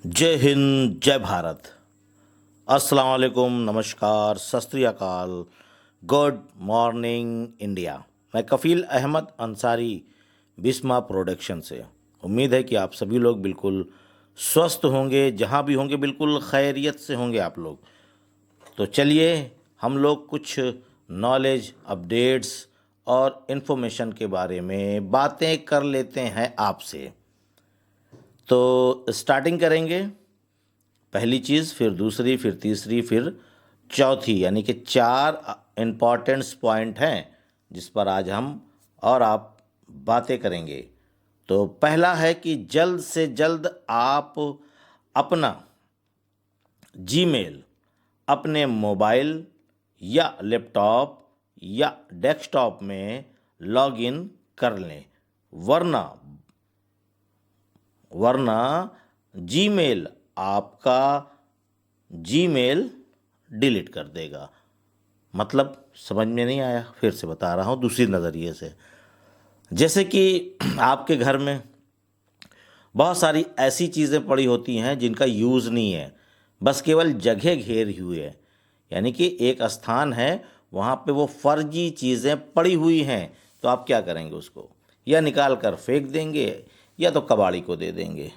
जय हिंद, जय भारत। अस्सलाम वालेकुम, नमस्कार, सत श्री अकाल, गुड मॉर्निंग इंडिया। मैं कफ़ील अहमद अंसारी, बिस्मा प्रोडक्शन से। उम्मीद है कि आप सभी लोग बिल्कुल स्वस्थ होंगे, जहाँ भी होंगे बिल्कुल खैरियत से होंगे आप लोग। तो चलिए हम लोग कुछ नॉलेज अपडेट्स और इन्फॉर्मेशन के बारे में बातें कर लेते हैं आपसे। तो स्टार्टिंग करेंगे, पहली चीज़, फिर दूसरी, फिर तीसरी, फिर चौथी, यानी कि 4 इम्पॉर्टेंट्स पॉइंट हैं जिस पर आज हम और आप बातें करेंगे। तो पहला है कि जल्द से जल्द आप अपना जीमेल अपने मोबाइल या लैपटॉप या डेस्कटॉप में लॉगिन कर लें, वरना वरना जीमेल आपका जीमेल डिलीट कर देगा। मतलब समझ में नहीं आया? फिर से बता रहा हूँ दूसरी नज़रिए से। जैसे कि आपके घर में बहुत सारी ऐसी चीज़ें पड़ी होती हैं जिनका यूज़ नहीं है, बस केवल जगह घेरी हुई है, यानी कि एक स्थान है, वहाँ पे वो फर्जी चीज़ें पड़ी हुई हैं। तो आप क्या करेंगे? उसको या निकाल कर फेंक देंगे या तो कबाड़ी को दे देंगे।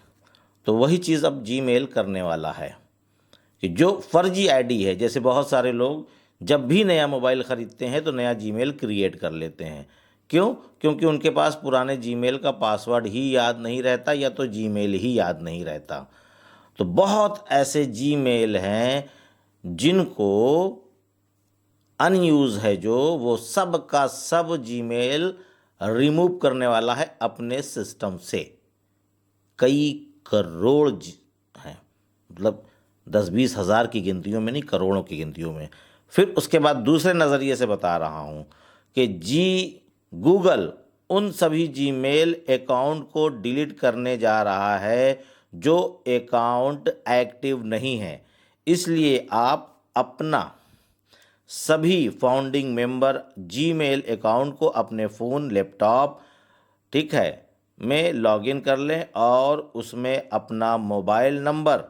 तो वही चीज़ अब जीमेल करने वाला है कि जो फर्जी आईडी है, जैसे बहुत सारे लोग जब भी नया मोबाइल ख़रीदते हैं तो नया जीमेल क्रिएट कर लेते हैं। क्यों? क्योंकि उनके पास पुराने जीमेल का पासवर्ड ही याद नहीं रहता या तो जीमेल ही याद नहीं रहता। तो बहुत ऐसे जीमेल हैं जिनको अनयूज़ है, जो वो सब का सब जीमेल रिमूव करने वाला है अपने सिस्टम से। कई करोड़ हैं, मतलब 10-20 हज़ार की गिनतियों में नहीं, करोड़ों की गिनतियों में। फिर उसके बाद दूसरे नज़रिए से बता रहा हूँ कि गूगल उन सभी जीमेल अकाउंट को डिलीट करने जा रहा है जो अकाउंट एक्टिव नहीं है। इसलिए आप अपना सभी फाउंडिंग मेंबर जीमेल अकाउंट को अपने फ़ोन, लैपटॉप, ठीक है, में लॉगिन कर लें और उसमें अपना मोबाइल नंबर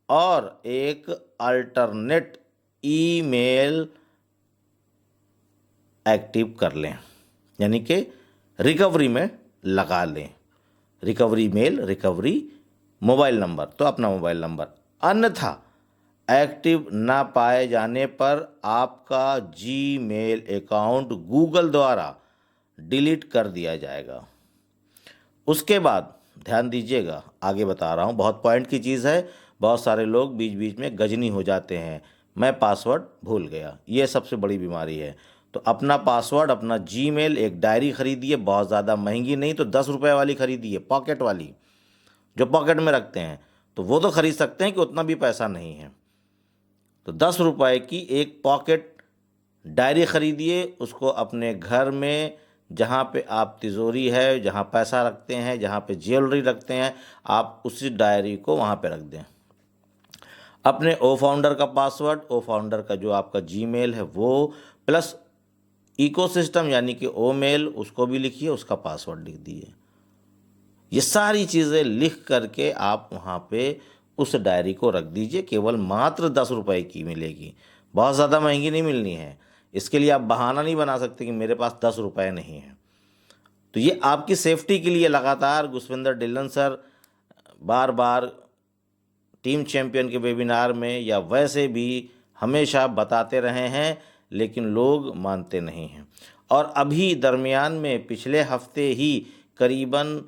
और एक अल्टरनेट ईमेल एक्टिव कर लें, यानी कि रिकवरी में लगा लें। Recovery mail, recovery mobile number, तो अपना मोबाइल नंबर। अन्यथा एक्टिव ना पाए जाने पर आपका जीमेल अकाउंट गूगल द्वारा डिलीट कर दिया जाएगा। उसके बाद ध्यान दीजिएगा, आगे बता रहा हूँ, बहुत पॉइंट की चीज़ है। बहुत सारे लोग बीच बीच में गजनी हो जाते हैं, मैं पासवर्ड भूल गया। ये सबसे बड़ी बीमारी है। तो अपना पासवर्ड, अपना जीमेल, एक डायरी खरीदिए, बहुत ज़्यादा महंगी नहीं तो 10 रुपये वाली खरीदिए, पॉकेट वाली, जो पॉकेट में रखते हैं। तो वो तो खरीद सकते हैं कि उतना भी पैसा नहीं है। तो 10 रुपये की एक पॉकेट डायरी खरीदिए, उसको अपने घर में, जहाँ पे आप तिजोरी है, जहाँ पैसा रखते हैं, जहाँ पे ज्वेलरी रखते हैं, आप उसी डायरी को वहाँ पे रख दें। अपने ओ फाउंडर का पासवर्ड, ओ फाउंडर का जो आपका जीमेल है वो, प्लस इकोसिस्टम यानी कि ओ मेल, उसको भी लिखिए, उसका पासवर्ड लिख दिए। ये सारी चीज़ें लिख करके आप वहाँ पे उस डायरी को रख दीजिए। केवल मात्र 10 रुपये की मिलेगी, बहुत ज़्यादा महंगी नहीं मिलनी है। इसके लिए आप बहाना नहीं बना सकते कि मेरे पास 10 रुपये नहीं है। तो ये आपकी सेफ्टी के लिए लगातार गुसविंदर ढिल्लन सर बार बार टीम चैंपियन के वेबिनार में या वैसे भी हमेशा बताते रहे हैं, लेकिन लोग मानते नहीं हैं। और अभी दरमियान में पिछले हफ्ते ही करीबन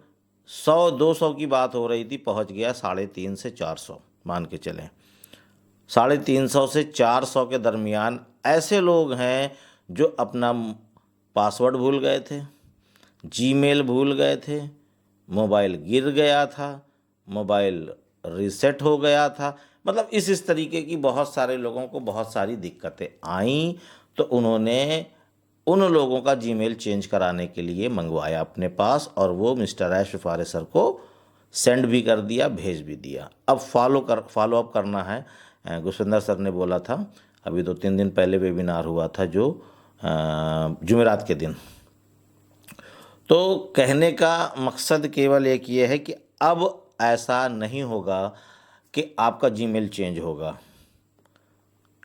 100-200 की बात हो रही थी, पहुंच गया 350 से 400, मान के चलें 350 से 400 के दरमियान ऐसे लोग हैं जो अपना पासवर्ड भूल गए थे, जीमेल भूल गए थे, मोबाइल गिर गया था, मोबाइल रीसेट हो गया था। मतलब इस तरीके की बहुत सारे लोगों को बहुत सारी दिक्कतें आईं। तो उन्होंने उन लोगों का जीमेल चेंज कराने के लिए मंगवाया अपने पास, और वो मिस्टर ऐश फारे सर को सेंड भी कर दिया, भेज भी दिया। अब फॉलो अप करना है। गुरसिंदर सर ने बोला था, अभी 2-3 दिन पहले वेबिनार हुआ था जो जुमेरात के दिन। तो कहने का मकसद केवल एक ये है कि अब ऐसा नहीं होगा कि आपका जीमेल चेंज होगा।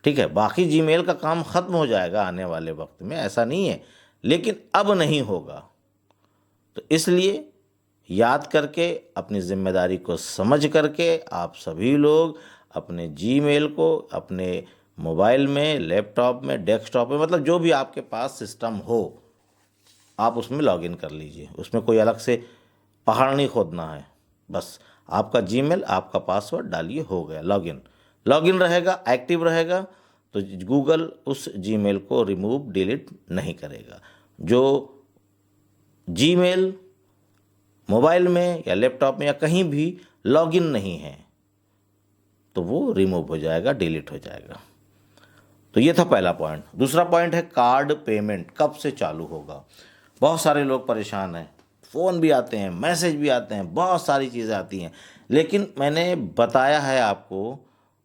ठीक है, बाकी जीमेल का काम ख़त्म हो जाएगा आने वाले वक्त में, ऐसा नहीं है, लेकिन अब नहीं होगा। तो इसलिए याद करके, अपनी जिम्मेदारी को समझ करके आप सभी लोग अपने जीमेल को अपने मोबाइल में, लैपटॉप में, डेस्कटॉप में, मतलब जो भी आपके पास सिस्टम हो, आप उसमें लॉगिन कर लीजिए। उसमें कोई अलग से पहाड़ नहीं खोदना है, बस आपका जीमेल, आपका पासवर्ड डालिए, हो गया लॉगिन। लॉगिन रहेगा, एक्टिव रहेगा, तो गूगल उस जीमेल को रिमूव डिलीट नहीं करेगा। जो जीमेल मोबाइल में या लैपटॉप में या कहीं भी लॉगिन नहीं है तो वो रिमूव हो जाएगा, डिलीट हो जाएगा। तो ये था पहला पॉइंट। दूसरा पॉइंट है कार्ड पेमेंट कब से चालू होगा। बहुत सारे लोग परेशान हैं, फ़ोन भी आते हैं, मैसेज भी आते हैं, बहुत सारी चीज़ें आती हैं, लेकिन मैंने बताया है आपको,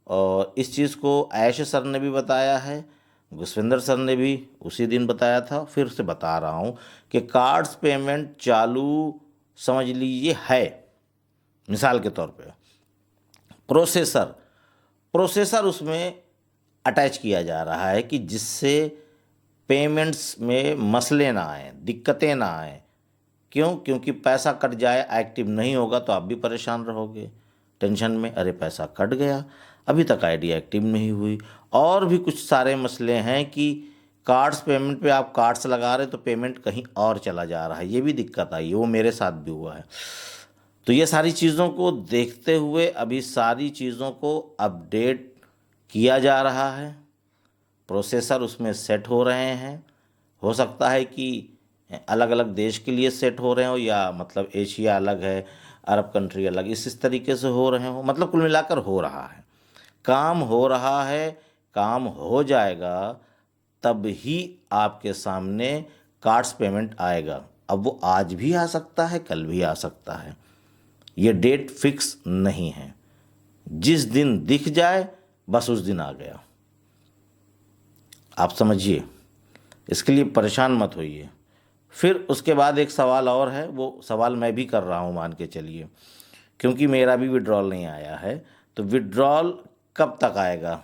और इस चीज़ को आयश सर ने भी बताया है, गुसविंदर सर ने भी उसी दिन बताया था, फिर से बता रहा हूँ कि कार्ड्स पेमेंट चालू समझ लीजिए है। मिसाल के तौर पे प्रोसेसर उसमें अटैच किया जा रहा है कि जिससे पेमेंट्स में मसले ना आए, दिक्कतें ना आए। क्यों? क्योंकि पैसा कट जाए, एक्टिव नहीं होगा तो आप भी परेशान रहोगे, टेंशन में, अरे पैसा कट गया, अभी तक आईडी एक्टिव नहीं हुई। और भी कुछ सारे मसले हैं कि कार्ड्स पेमेंट पे आप कार्ड्स लगा रहे तो पेमेंट कहीं और चला जा रहा है, ये भी दिक्कत आई है, वो मेरे साथ भी हुआ है। तो ये सारी चीज़ों को देखते हुए अभी सारी चीज़ों को अपडेट किया जा रहा है, प्रोसेसर उसमें सेट हो रहे हैं। हो सकता है कि अलग अलग देश के लिए सेट हो रहे हो, या मतलब एशिया अलग है, अरब कंट्री अलग, इस तरीके से हो रहे हो, मतलब कुल मिलाकर हो रहा है, काम हो रहा है, काम हो जाएगा, तब ही आपके सामने कार्ड्स पेमेंट आएगा। अब वो आज भी आ सकता है, कल भी आ सकता है, ये डेट फिक्स नहीं है। जिस दिन दिख जाए बस उस दिन आ गया, आप समझिए, इसके लिए परेशान मत होइए। फिर उसके बाद एक सवाल और है, वो सवाल मैं भी कर रहा हूँ, मान के चलिए, क्योंकि मेरा भी विड्रॉल नहीं आया है, तो विड्रॉल कब तक आएगा।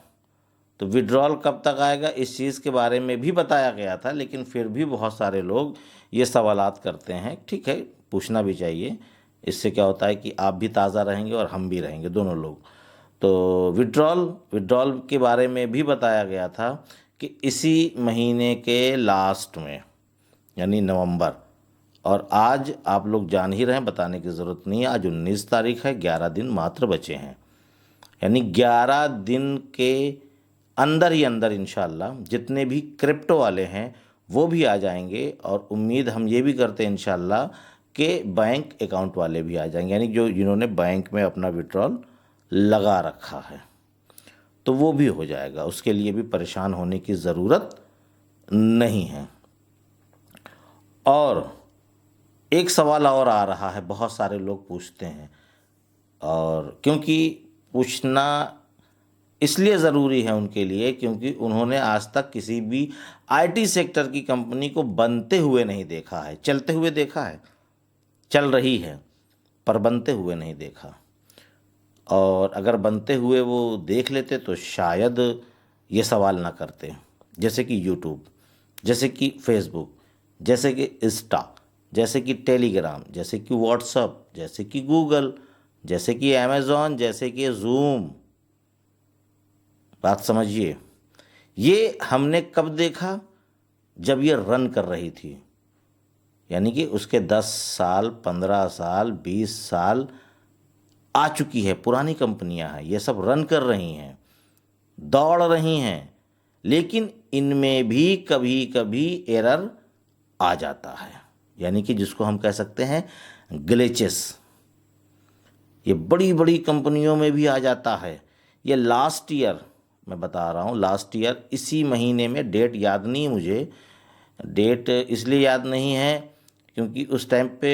तो विड्रॉल कब तक आएगा इस चीज़ के बारे में भी बताया गया था, लेकिन फिर भी बहुत सारे लोग ये सवालात करते हैं। ठीक है, पूछना भी चाहिए, इससे क्या होता है कि आप भी ताज़ा रहेंगे और हम भी रहेंगे, दोनों लोग। तो विड्रॉल के बारे में भी बताया गया था कि इसी महीने के लास्ट में, यानी नवंबर, और आज आप लोग जान ही रहे हैं, बताने की ज़रूरत नहीं है, आज 19 तारीख है, 11 दिन मात्र बचे हैं, यानी 11 दिन के अंदर ही अंदर इंशाल्लाह जितने भी क्रिप्टो वाले हैं वो भी आ जाएंगे, और उम्मीद हम ये भी करते हैं इंशाल्लाह कि बैंक अकाउंट वाले भी आ जाएंगे, यानी जिन्होंने बैंक में अपना विड्रॉल लगा रखा है तो वो भी हो जाएगा, उसके लिए भी परेशान होने की ज़रूरत नहीं है। और एक सवाल और आ रहा है, बहुत सारे लोग पूछते हैं, और क्योंकि पूछना इसलिए ज़रूरी है उनके लिए क्योंकि उन्होंने आज तक किसी भी आईटी सेक्टर की कंपनी को बनते हुए नहीं देखा है, चलते हुए देखा है, चल रही है, पर बनते हुए नहीं देखा। और अगर बनते हुए वो देख लेते तो शायद ये सवाल ना करते। जैसे कि यूट्यूब, जैसे कि फेसबुक, जैसे कि इंस्टा, जैसे कि टेलीग्राम, जैसे कि व्हाट्सअप, जैसे कि गूगल, जैसे कि अमेज़ॉन, जैसे कि जूम। बात समझिए, ये हमने कब देखा, जब ये रन कर रही थी, यानी कि उसके 10 साल, 15 साल, 20 साल आ चुकी है, पुरानी कंपनियां हैं, ये सब रन कर रही हैं, दौड़ रही हैं, लेकिन इनमें भी कभी कभी एरर आ जाता है, यानी कि जिसको हम कह सकते हैं ग्लिचेस। ये बड़ी बड़ी कंपनियों में भी आ जाता है। ये लास्ट ईयर मैं बता रहा हूँ, लास्ट ईयर इसी महीने में, डेट याद नहीं मुझे, डेट इसलिए याद नहीं है क्योंकि उस टाइम पे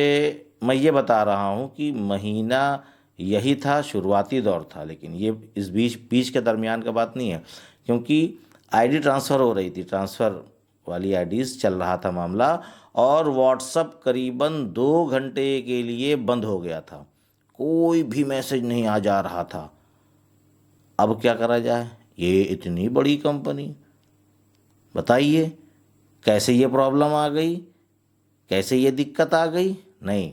मैं ये बता रहा हूँ कि महीना यही था, शुरुआती दौर था, लेकिन ये इस बीच के दरमियान का बात नहीं है, क्योंकि आईडी ट्रांसफ़र हो रही थी, ट्रांसफ़र वाली आईडीज़ चल रहा था मामला, और व्हाट्सअप करीबन 2 घंटे के लिए बंद हो गया था, कोई भी मैसेज नहीं आ जा रहा था, अब क्या करा जाए, ये इतनी बड़ी कंपनी, बताइए कैसे ये प्रॉब्लम आ गई, कैसे ये दिक्कत आ गई। नहीं,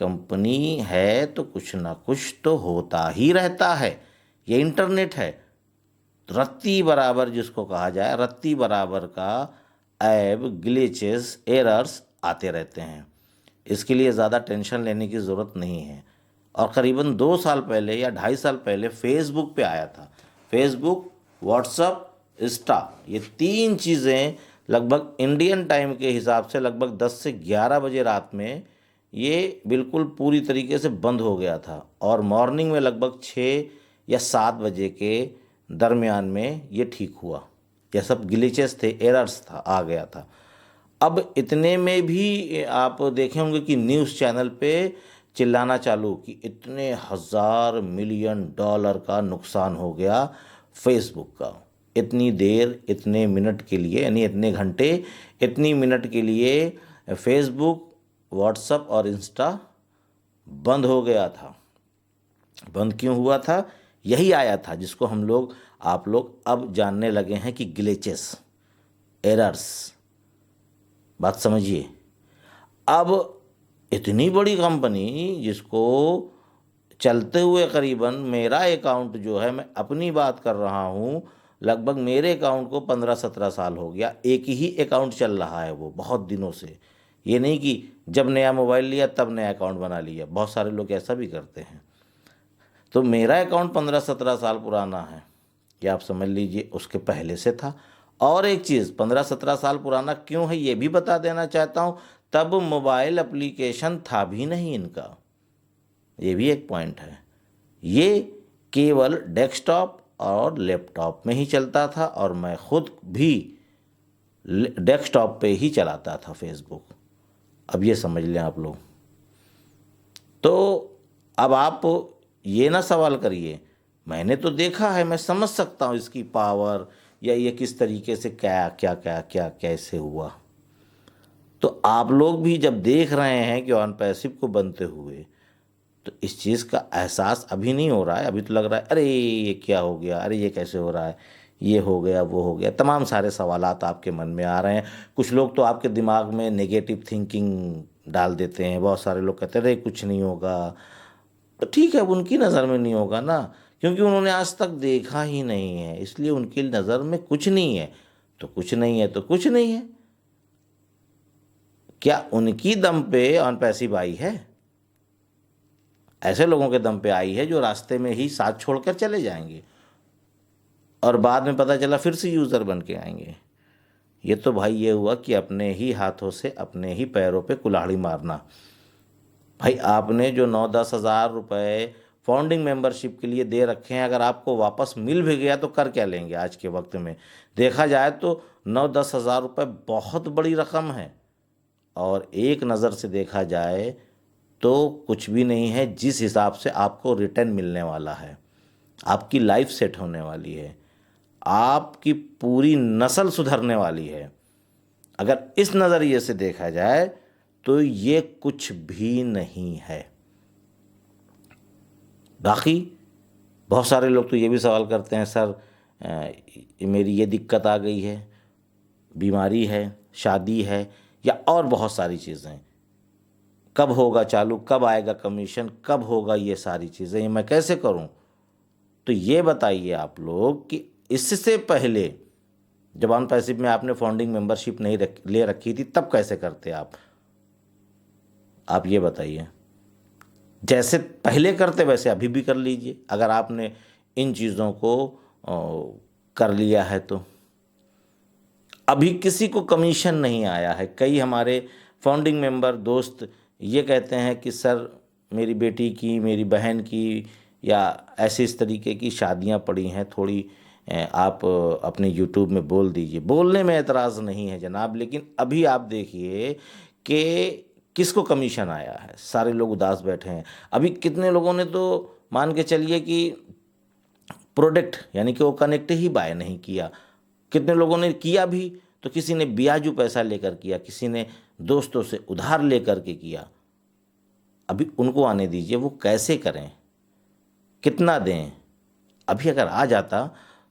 कंपनी है तो कुछ ना कुछ तो होता ही रहता है। ये इंटरनेट है, रत्ती बराबर जिसको कहा जाए, रत्ती बराबर का ऐब, ग्लिचेस, एरर्स आते रहते हैं। इसके लिए ज़्यादा टेंशन लेने की ज़रूरत नहीं है। और करीबन 2 साल पहले या 2.5 साल पहले फेसबुक पे आया था। फेसबुक, व्हाट्सअप, इंस्टा, ये 3 चीज़ें लगभग इंडियन टाइम के हिसाब से लगभग 10 से 11 बजे रात में ये बिल्कुल पूरी तरीके से बंद हो गया था। और मॉर्निंग में लगभग 6 या 7 बजे के दरमियान में ये ठीक हुआ। यह सब ग्लिचेस थे, एरर्स था, आ गया था। अब इतने में भी आप देखे होंगे कि न्यूज़ चैनल पे चिल्लाना चालू कि इतने $1000 मिलियन का नुकसान हो गया फेसबुक का। इतनी देर, इतने मिनट के लिए, यानी इतने घंटे, इतनी मिनट के लिए फेसबुक, व्हाट्सएप और इंस्टा बंद हो गया था। बंद क्यों हुआ था? यही आया था जिसको हम लोग, आप लोग अब जानने लगे हैं कि ग्लिचेस, एरर्स। बात समझिए। अब इतनी बड़ी कंपनी जिसको चलते हुए करीबन मेरा अकाउंट जो है, मैं अपनी बात कर रहा हूँ, लगभग मेरे अकाउंट को 15-17 साल हो गया। एक ही अकाउंट चल रहा है वो बहुत दिनों से। ये नहीं कि जब नया मोबाइल लिया तब नया अकाउंट बना लिया, बहुत सारे लोग ऐसा भी करते हैं। तो मेरा अकाउंट 15-17 साल पुराना है, या आप समझ लीजिए उसके पहले से था। और एक चीज़, 15-17 साल पुराना क्यों है ये भी बता देना चाहता हूँ। तब मोबाइल एप्लीकेशन था भी नहीं इनका, ये भी एक पॉइंट है। ये केवल डेस्कटॉप और लैपटॉप में ही चलता था, और मैं खुद भी डेस्कटॉप पे ही चलाता था फेसबुक। अब ये समझ लें आप लोग। तो अब आप ये ना सवाल करिए, मैंने तो देखा है, मैं समझ सकता हूँ इसकी पावर, या ये किस तरीके से क्या क्या क्या क्या कैसे हुआ। तो आप लोग भी जब देख रहे हैं कि ऑन पैसिव को बनते हुए, तो इस चीज़ का एहसास अभी नहीं हो रहा है। अभी तो लग रहा है अरे ये क्या हो गया, अरे ये कैसे हो रहा है, ये हो गया, वो हो गया, तमाम सारे सवालात आपके मन में आ रहे हैं। कुछ लोग तो आपके दिमाग में नेगेटिव थिंकिंग डाल देते हैं। बहुत सारे लोग कहते हैं अरे कुछ नहीं होगा। तो ठीक है, उनकी नज़र में नहीं होगा ना, क्योंकि उन्होंने आज तक देखा ही नहीं है, इसलिए उनकी नज़र में कुछ नहीं है। तो कुछ नहीं है तो कुछ नहीं है। क्या उनकी दम पे ऑन पैसिव आई है? ऐसे लोगों के दम पे आई है जो रास्ते में ही साथ छोड़कर चले जाएंगे और बाद में पता चला फिर से यूज़र बन के आएंगे। ये तो भाई ये हुआ कि अपने ही हाथों से अपने ही पैरों पे कुल्हाड़ी मारना। भाई आपने जो 9-10 हज़ार रुपये फाउंडिंग मेंबरशिप के लिए दे रखे हैं, अगर आपको वापस मिल भी गया तो कर क्या लेंगे? आज के वक्त में देखा जाए तो 9-10 हज़ार रुपये बहुत बड़ी रकम है, और एक नज़र से देखा जाए तो कुछ भी नहीं है जिस हिसाब से आपको रिटर्न मिलने वाला है। आपकी लाइफ सेट होने वाली है, आपकी पूरी नस्ल सुधरने वाली है। अगर इस नज़रिए से देखा जाए तो ये कुछ भी नहीं है। बाकी बहुत सारे लोग तो ये भी सवाल करते हैं, सर मेरी ये दिक्कत आ गई है, बीमारी है, शादी है, या और बहुत सारी चीज़ें, कब होगा चालू, कब आएगा कमीशन, कब होगा ये सारी चीज़ें, ये मैं कैसे करूं? तो ये बताइए आप लोग कि इससे पहले जब ऑन पैसिव में आपने फाउंडिंग मेंबरशिप नहीं ले रखी थी तब कैसे करते आप ये बताइए। जैसे पहले करते वैसे अभी भी कर लीजिए, अगर आपने इन चीज़ों को कर लिया है तो। अभी किसी को कमीशन नहीं आया है। कई हमारे फाउंडिंग मेंबर दोस्त ये कहते हैं कि सर मेरी बेटी की, मेरी बहन की, या ऐसे इस तरीके की शादियां पड़ी हैं, थोड़ी आप अपने यूट्यूब में बोल दीजिए। बोलने में एतराज़ नहीं है जनाब, लेकिन अभी आप देखिए कि किसको कमीशन आया है। सारे लोग उदास बैठे हैं। अभी कितने लोगों ने तो मान के चलिए कि प्रोडक्ट यानी कि वो कनेक्ट ही बाय नहीं किया। कितने लोगों ने किया भी तो किसी ने ब्याजू पैसा लेकर किया, किसी ने दोस्तों से उधार लेकर के किया। अभी उनको आने दीजिए, वो कैसे करें, कितना दें, अभी अगर आ जाता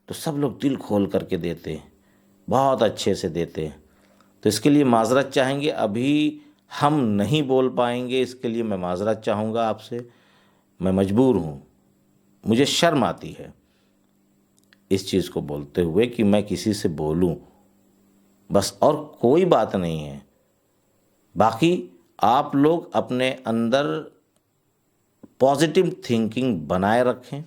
तो सब लोग दिल खोल करके देते, बहुत अच्छे से देते। तो इसके लिए माज़रत चाहेंगे, अभी हम नहीं बोल पाएंगे, इसके लिए मैं माज़रत चाहूँगा आपसे। मैं मजबूर हूँ, मुझे शर्म आती है इस चीज़ को बोलते हुए कि मैं किसी से बोलूँ, बस, और कोई बात नहीं है। बाकी आप लोग अपने अंदर पॉजिटिव थिंकिंग बनाए रखें,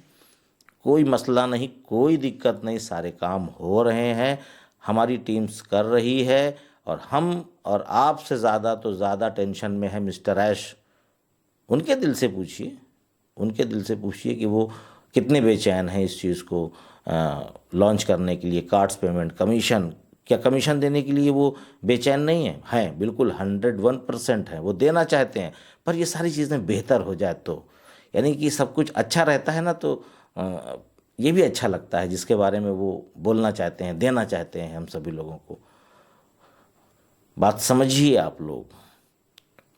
कोई मसला नहीं, कोई दिक्कत नहीं, सारे काम हो रहे हैं, हमारी टीम्स कर रही है। और हम और आपसे ज़्यादा तो ज़्यादा टेंशन में है मिस्टर ऐश। उनके दिल से पूछिए, उनके दिल से पूछिए कि वो कितने बेचैन हैं इस चीज़ को लॉन्च करने के लिए। कार्ड्स पेमेंट, कमीशन, क्या कमीशन देने के लिए वो बेचैन नहीं है? हैं, बिल्कुल 101% है, वो देना चाहते हैं। पर ये सारी चीज़ें बेहतर हो जाए तो, यानी कि सब कुछ अच्छा रहता है ना, तो ये भी अच्छा लगता है जिसके बारे में वो बोलना चाहते हैं, देना चाहते हैं हम सभी लोगों को। बात समझिए आप लोग,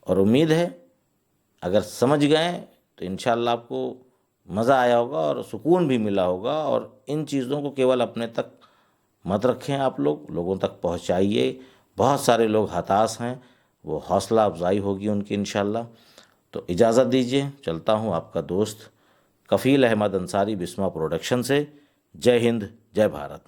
और उम्मीद है अगर समझ गए तो इंशाल्लाह आपको मज़ा आया होगा और सुकून भी मिला होगा। और इन चीज़ों को केवल अपने तक मत रखें, आप लोग लोगों तक पहुंचाइए। बहुत सारे लोग हताश हैं, वो हौसला अफजाई होगी उनकी इंशाल्लाह। तो इजाज़त दीजिए, चलता हूँ, आपका दोस्त कफ़ील अहमद अंसारी, बिस्मा प्रोडक्शन से। जय हिंद, जय भारत।